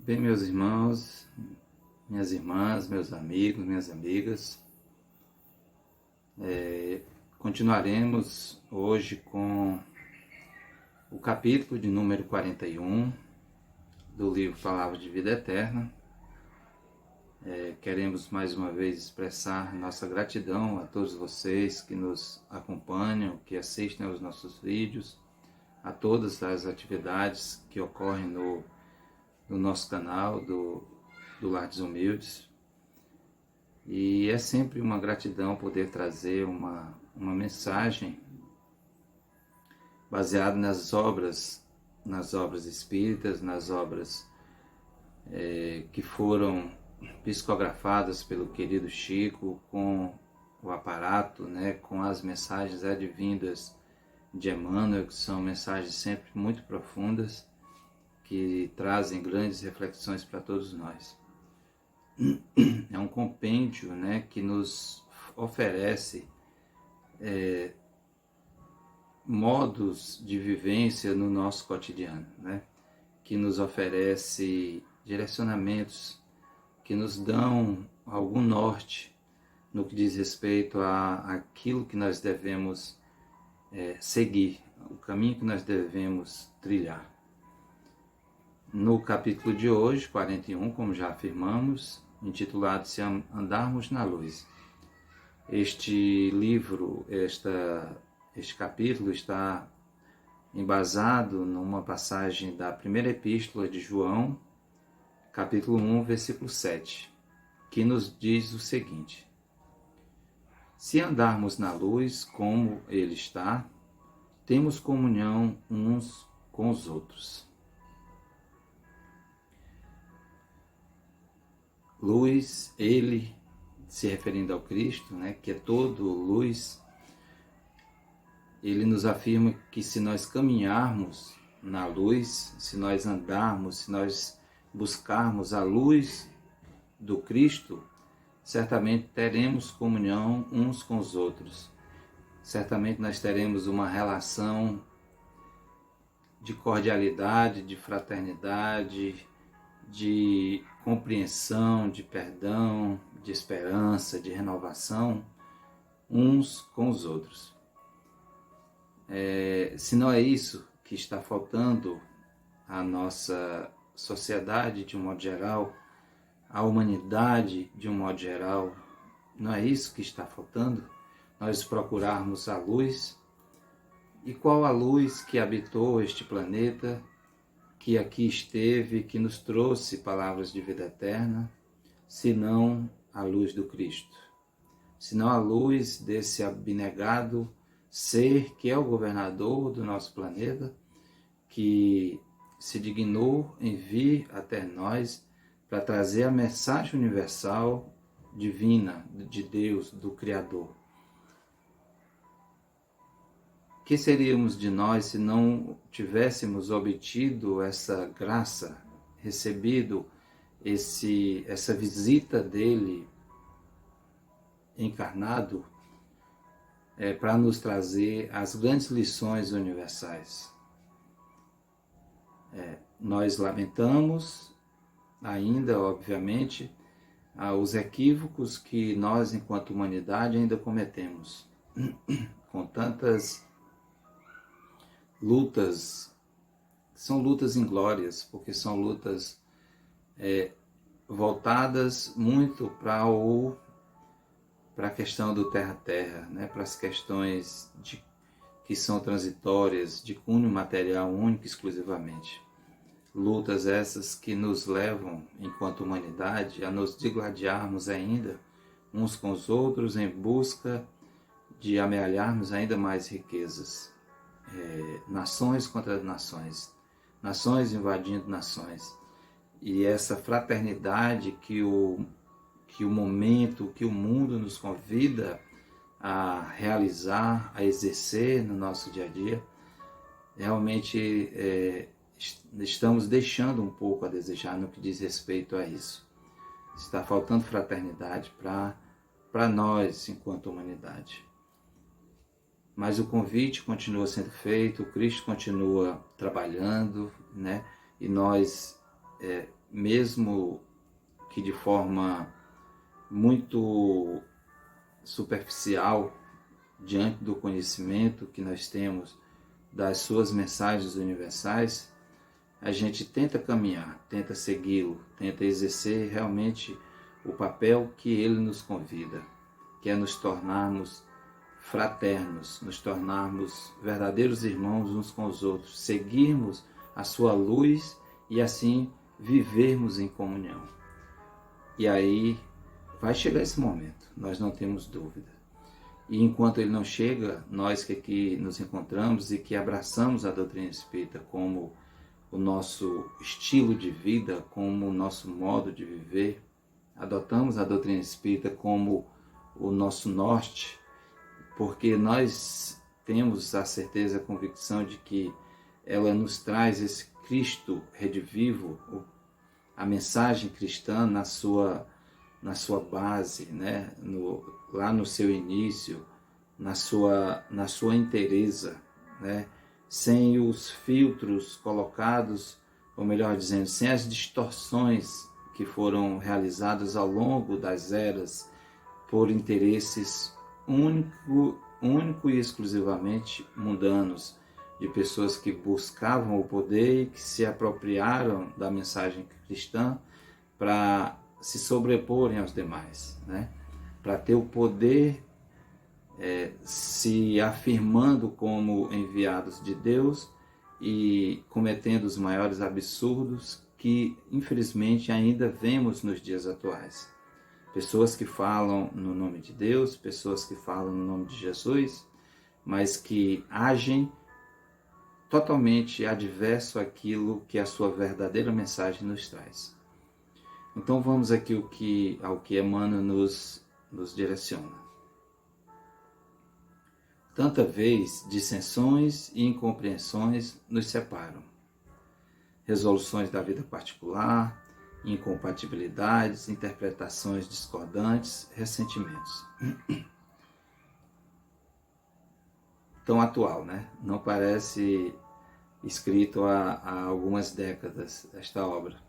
Bem, meus irmãos, minhas irmãs, meus amigos, minhas amigas, continuaremos hoje com o capítulo de número 41 do livro Palavra de Vida Eterna. Queremos mais uma vez expressar nossa gratidão a todos vocês que nos acompanham, que assistem aos nossos vídeos, a todas as atividades que ocorrem no nosso canal do Lar dos Humildes. E é sempre uma gratidão poder trazer uma mensagem baseada nas obras espíritas, nas obras que foram psicografadas pelo querido Chico, com o aparato, com as mensagens advindas de Emmanuel, que são mensagens sempre muito profundas, que trazem grandes reflexões para todos nós. É um compêndio, que nos oferece modos de vivência no nosso cotidiano, que nos oferece direcionamentos, que nos dão algum norte no que diz respeito àquilo que nós devemos seguir, o caminho que nós devemos trilhar. No capítulo de hoje, 41, como já afirmamos, intitulado Se Andarmos na Luz. Este livro, este capítulo está embasado numa passagem da primeira epístola de João, capítulo 1, versículo 7, que nos diz o seguinte: Se andarmos na luz como Ele está, temos comunhão uns com os outros. Luz, Ele, se referindo ao Cristo, que é todo luz, Ele nos afirma que se nós caminharmos na luz, se nós andarmos, se nós buscarmos a luz do Cristo, certamente teremos comunhão uns com os outros. Certamente nós teremos uma relação de cordialidade, de fraternidade, de compreensão, de perdão, de esperança, de renovação, uns com os outros. Se não é isso que está faltando à nossa sociedade de um modo geral, à humanidade de um modo geral, não é isso que está faltando? Nós procurarmos a luz. E qual a luz que habitou este planeta, que aqui esteve, que nos trouxe palavras de vida eterna, senão a luz do Cristo, senão a luz desse abnegado ser que é o governador do nosso planeta, que se dignou em vir até nós para trazer a mensagem universal divina de Deus, do Criador. Que seríamos de nós se não tivéssemos obtido essa graça, recebido essa visita dele encarnado para nos trazer as grandes lições universais? Nós lamentamos ainda, obviamente, os equívocos que nós, enquanto humanidade, ainda cometemos, com tantas lutas, são lutas inglórias, porque são lutas voltadas muito para a questão do terra-terra, para as questões que são transitórias, de cunho material único e exclusivamente. Lutas essas que nos levam, enquanto humanidade, a nos digladiarmos ainda uns com os outros em busca de amealharmos ainda mais riquezas. Nações contra nações, nações invadindo nações, e essa fraternidade que o momento, que o mundo nos convida a realizar, a exercer no nosso dia a dia, realmente estamos deixando um pouco a desejar no que diz respeito a isso. Está faltando fraternidade para nós enquanto humanidade. Mas o convite continua sendo feito, o Cristo continua trabalhando, e nós mesmo que de forma muito superficial, diante do conhecimento que nós temos das suas mensagens universais, a gente tenta caminhar, tenta segui-lo, tenta exercer realmente o papel que ele nos convida, que é nos tornarmos fraternos, nos tornarmos verdadeiros irmãos uns com os outros, seguirmos a sua luz e assim vivermos em comunhão. E aí vai chegar esse momento, nós não temos dúvida. E enquanto ele não chega, nós que aqui nos encontramos e que abraçamos a doutrina espírita como o nosso estilo de vida, como o nosso modo de viver, adotamos a doutrina espírita como o nosso norte, porque nós temos a certeza, a convicção de que ela nos traz esse Cristo redivivo, a mensagem cristã na sua base, né? Lá no seu início, na sua inteireza, né? Sem os filtros colocados, ou melhor dizendo, sem as distorções que foram realizadas ao longo das eras por interesses único e exclusivamente mundanos, de pessoas que buscavam o poder e que se apropriaram da mensagem cristã para se sobreporem aos demais, né? Para ter o poder se afirmando como enviados de Deus e cometendo os maiores absurdos que, infelizmente, ainda vemos nos dias atuais. Pessoas que falam no nome de Deus, pessoas que falam no nome de Jesus, mas que agem totalmente adverso àquilo que a sua verdadeira mensagem nos traz. Então vamos aqui ao que Emmanuel nos direciona. Tanta vez dissensões e incompreensões nos separam. Resoluções da vida particular, incompatibilidades, interpretações discordantes, ressentimentos. Tão atual, né? Não parece escrito há algumas décadas esta obra.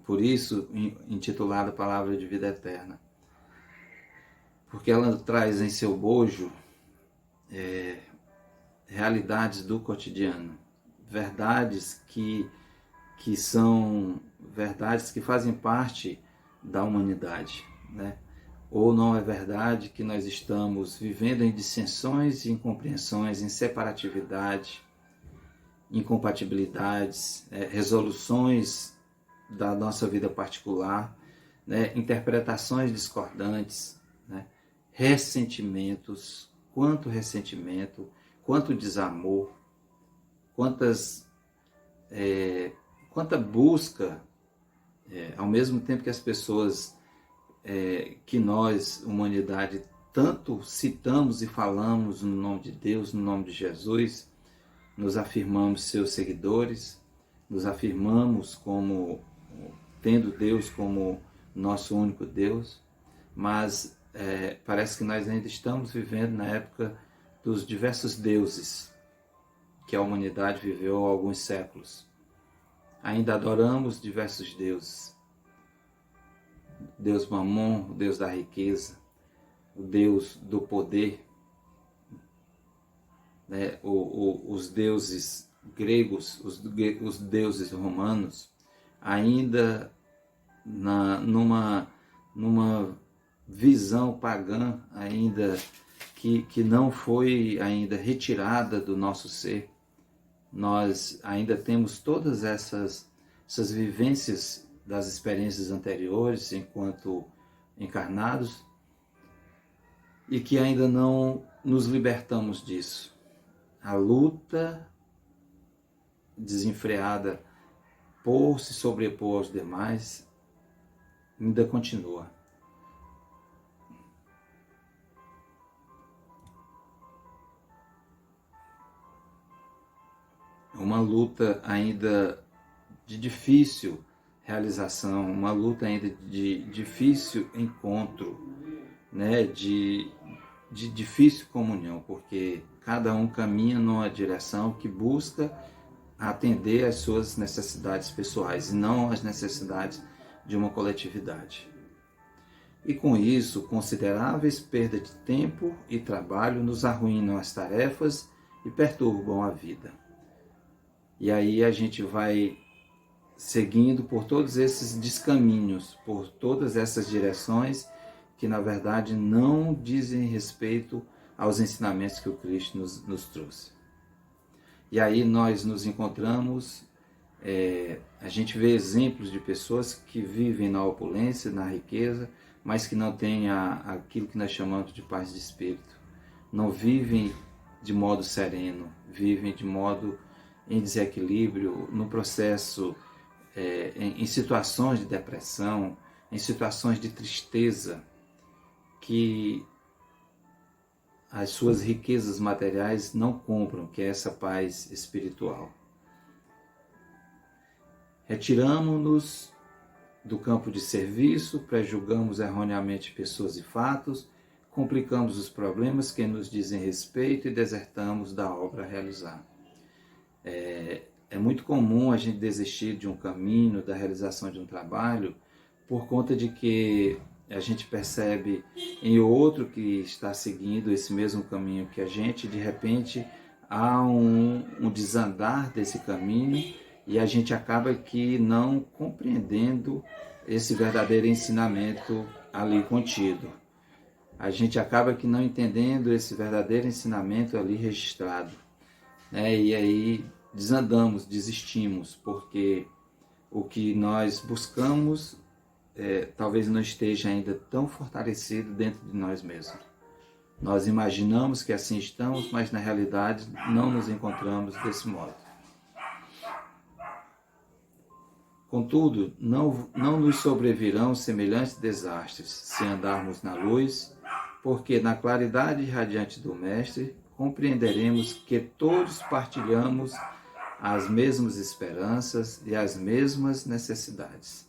Por isso, intitulada Palavra de Vida Eterna. Porque ela traz em seu bojo realidades do cotidiano, verdades que são verdades que fazem parte da humanidade, né? Ou não é verdade que nós estamos vivendo em dissensões e incompreensões, em separatividade, incompatibilidades, resoluções da nossa vida particular, né? Interpretações discordantes, né? Ressentimentos, quanto ressentimento, quanto desamor, quanta busca, ao mesmo tempo que as pessoas que nós, humanidade, tanto citamos e falamos no nome de Deus, no nome de Jesus, nos afirmamos seus seguidores, nos afirmamos como tendo Deus como nosso único Deus, mas parece que nós ainda estamos vivendo na época dos diversos deuses que a humanidade viveu há alguns séculos. Ainda adoramos diversos deuses. Deus Mamon, o Deus da riqueza, o Deus do poder, né? Os deuses gregos, os deuses romanos, ainda numa visão pagã, ainda que não foi ainda retirada do nosso ser. Nós ainda temos todas essas vivências das experiências anteriores enquanto encarnados e que ainda não nos libertamos disso. A luta desenfreada por se sobrepor aos demais ainda continua. Uma luta ainda de difícil realização, uma luta ainda de difícil encontro, né? de difícil comunhão, porque cada um caminha numa direção que busca a atender às suas necessidades pessoais e não às necessidades de uma coletividade. E com isso, consideráveis perdas de tempo e trabalho nos arruinam as tarefas e perturbam a vida. E aí a gente vai seguindo por todos esses descaminhos, por todas essas direções que na verdade não dizem respeito aos ensinamentos que o Cristo nos trouxe. E aí nós nos encontramos, a gente vê exemplos de pessoas que vivem na opulência, na riqueza, mas que não têm aquilo que nós chamamos de paz de espírito. Não vivem de modo sereno, vivem de modo em desequilíbrio, no processo, em situações de depressão, em situações de tristeza, que as suas riquezas materiais não compram, que é essa paz espiritual. Retiramo-nos do campo de serviço, prejulgamos erroneamente pessoas e fatos, complicamos os problemas que nos dizem respeito e desertamos da obra a realizar. É muito comum a gente desistir de um caminho, da realização de um trabalho, por conta de que a gente percebe em outro que está seguindo esse mesmo caminho que a gente, de repente há um desandar desse caminho e a gente acaba que não compreendendo esse verdadeiro ensinamento ali contido. A gente acaba que não entendendo esse verdadeiro ensinamento ali registrado, né? E aí desandamos, desistimos, porque o que nós buscamos talvez não esteja ainda tão fortalecido dentro de nós mesmos. Nós imaginamos que assim estamos, mas na realidade não nos encontramos desse modo. Contudo, não nos sobrevirão semelhantes desastres se andarmos na luz, porque na claridade radiante do Mestre compreenderemos que todos partilhamos as mesmas esperanças e as mesmas necessidades.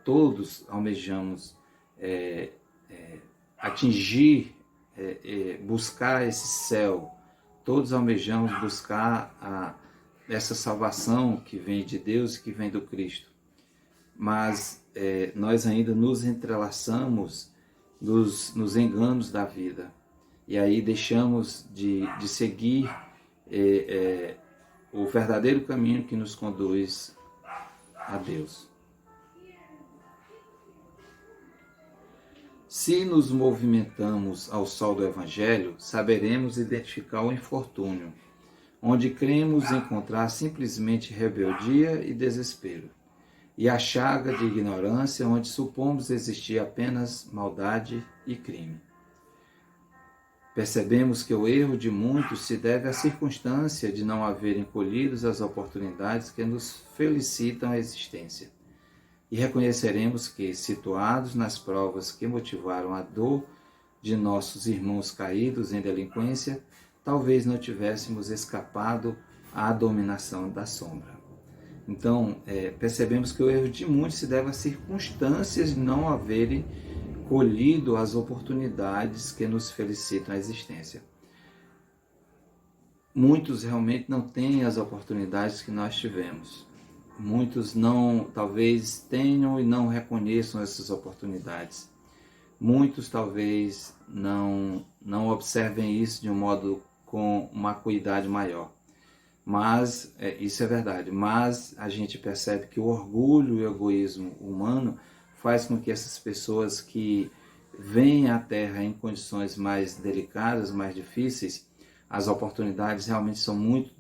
Todos almejamos atingir, buscar esse céu. Todos almejamos buscar essa salvação que vem de Deus e que vem do Cristo. Mas nós ainda nos entrelaçamos nos enganos da vida. E aí deixamos de seguir o verdadeiro caminho que nos conduz a Deus. Se nos movimentamos ao sol do Evangelho, saberemos identificar o infortúnio, onde cremos encontrar simplesmente rebeldia e desespero, e a chaga de ignorância, onde supomos existir apenas maldade e crime. Percebemos que o erro de muitos se deve à circunstância de não haverem colhido as oportunidades que nos felicitam a existência. E reconheceremos que, situados nas provas que motivaram a dor de nossos irmãos caídos em delinquência, talvez não tivéssemos escapado à dominação da sombra. Então, percebemos que o erro de muitos se deve a circunstâncias de não haverem colhido as oportunidades que nos felicitam a existência. Muitos realmente não têm as oportunidades que nós tivemos. Muitos talvez tenham e não reconheçam essas oportunidades. Muitos talvez não observem isso de um modo com uma acuidade maior. Mas, isso é verdade, mas a gente percebe que o orgulho e o egoísmo humano faz com que essas pessoas que vêm à Terra em condições mais delicadas, mais difíceis, as oportunidades realmente são muito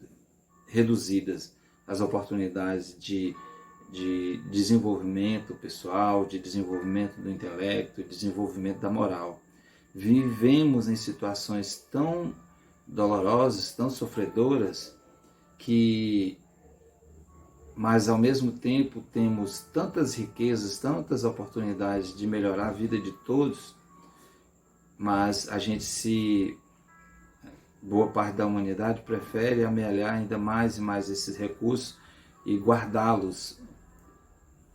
reduzidas. As oportunidades de desenvolvimento pessoal, de desenvolvimento do intelecto, de desenvolvimento da moral. Vivemos em situações tão dolorosas, tão sofredoras, mas ao mesmo tempo temos tantas riquezas, tantas oportunidades de melhorar a vida de todos, mas boa parte da humanidade prefere amealhar ainda mais e mais esses recursos e guardá-los,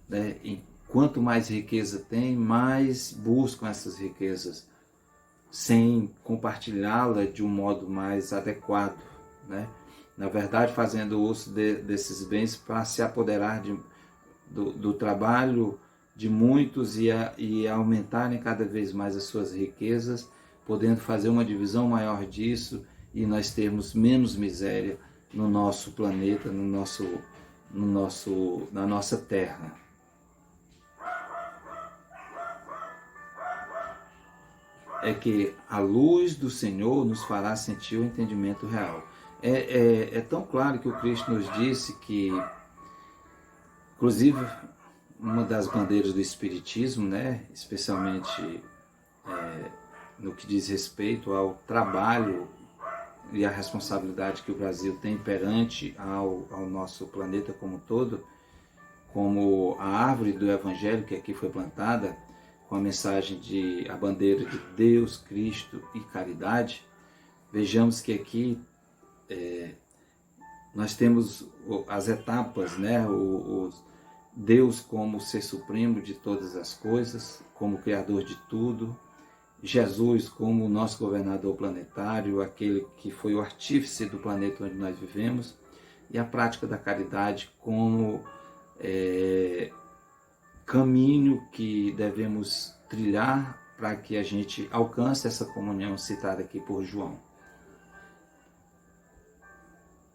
né? E quanto mais riqueza tem, mais buscam essas riquezas, sem compartilhá-la de um modo mais adequado, né? na verdade fazendo uso desses bens para se apoderar do trabalho de muitos e aumentarem cada vez mais as suas riquezas, podendo fazer uma divisão maior disso e nós termos menos miséria no nosso planeta, na nossa terra. É que a luz do Senhor nos fará sentir o entendimento real. É tão claro que o Cristo nos disse que, inclusive, uma das bandeiras do Espiritismo, né, especialmente no que diz respeito ao trabalho e a responsabilidade que o Brasil tem perante ao nosso planeta como um todo, como a árvore do Evangelho que aqui foi plantada, com a mensagem a bandeira de Deus, Cristo e caridade, vejamos que aqui nós temos as etapas, né? Deus como ser supremo de todas as coisas, como Criador de tudo, Jesus como o nosso governador planetário, aquele que foi o artífice do planeta onde nós vivemos, e a prática da caridade como caminho que devemos trilhar para que a gente alcance essa comunhão citada aqui por João.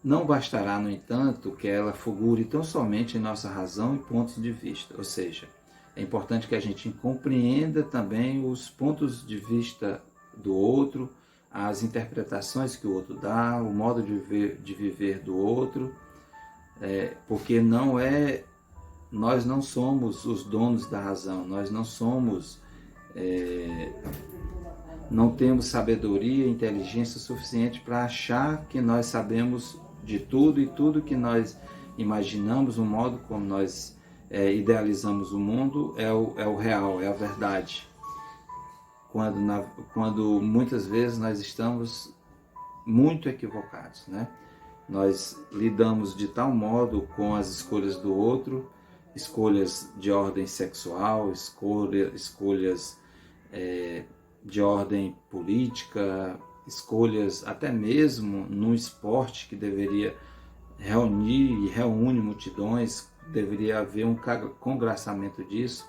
Não bastará, no entanto, que ela fulgure tão somente em nossa razão e pontos de vista, ou seja, é importante que a gente compreenda também os pontos de vista do outro, as interpretações que o outro dá, o modo de viver do outro, porque nós não somos os donos da razão, nós não temos sabedoria e inteligência suficiente para achar que nós sabemos de tudo e tudo que nós imaginamos, o modo como nós idealizamos o mundo é o real, é a verdade. Quando muitas vezes nós estamos muito equivocados, né? Nós lidamos de tal modo com as escolhas do outro, escolhas de ordem sexual, escolhas de ordem política, escolhas até mesmo num esporte que deveria reunir e reúne multidões, deveria haver um congraçamento disso.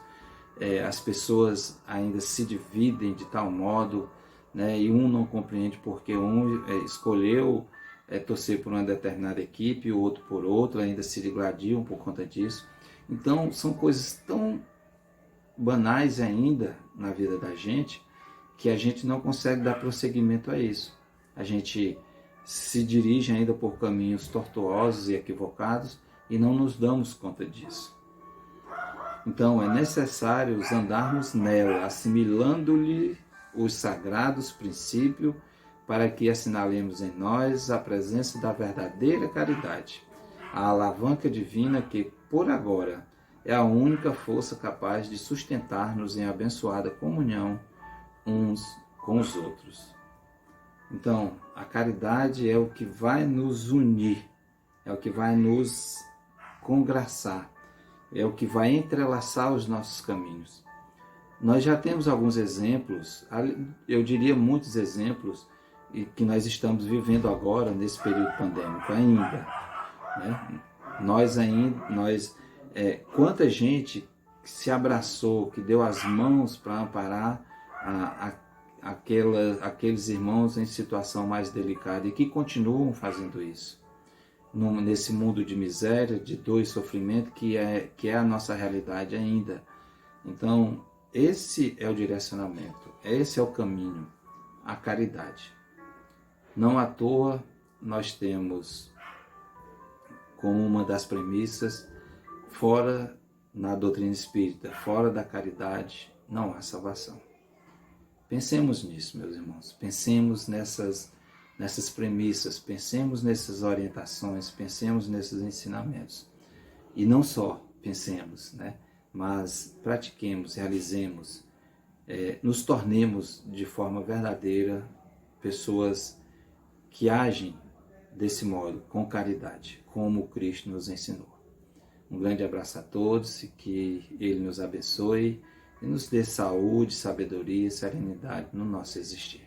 As pessoas ainda se dividem de tal modo, né, e um não compreende porque um escolheu torcer por uma determinada equipe, o outro por outra, ainda se digladiam por conta disso. Então são coisas tão banais ainda na vida da gente, que a gente não consegue dar prosseguimento a isso. A gente se dirige ainda por caminhos tortuosos e equivocados e não nos damos conta disso. Então é necessário andarmos nela, assimilando-lhe os sagrados princípios, para que assinalemos em nós a presença da verdadeira caridade, a alavanca divina que, por agora, é a única força capaz de sustentar-nos em abençoada comunhão uns com os outros. Então, a caridade é o que vai nos unir, é o que vai nos congraçar, é o que vai entrelaçar os nossos caminhos. Nós já temos alguns exemplos, eu diria muitos exemplos, que nós estamos vivendo agora nesse período pandêmico ainda, né? Quanta gente se abraçou, que deu as mãos para amparar aqueles irmãos em situação mais delicada e que continuam fazendo isso nesse mundo de miséria, de dor e sofrimento que é a nossa realidade ainda. Então esse é o direcionamento, esse é o caminho, a caridade. Não à toa nós temos como uma das premissas, fora na doutrina espírita, fora da caridade, não há salvação. Pensemos nisso, meus irmãos, pensemos nessas premissas, pensemos nessas orientações, pensemos nesses ensinamentos. E não só pensemos, né? Mas pratiquemos, realizemos, nos tornemos de forma verdadeira pessoas que agem desse modo, com caridade, como Cristo nos ensinou. Um grande abraço a todos e que Ele nos abençoe e nos dê saúde, sabedoria e serenidade no nosso existir.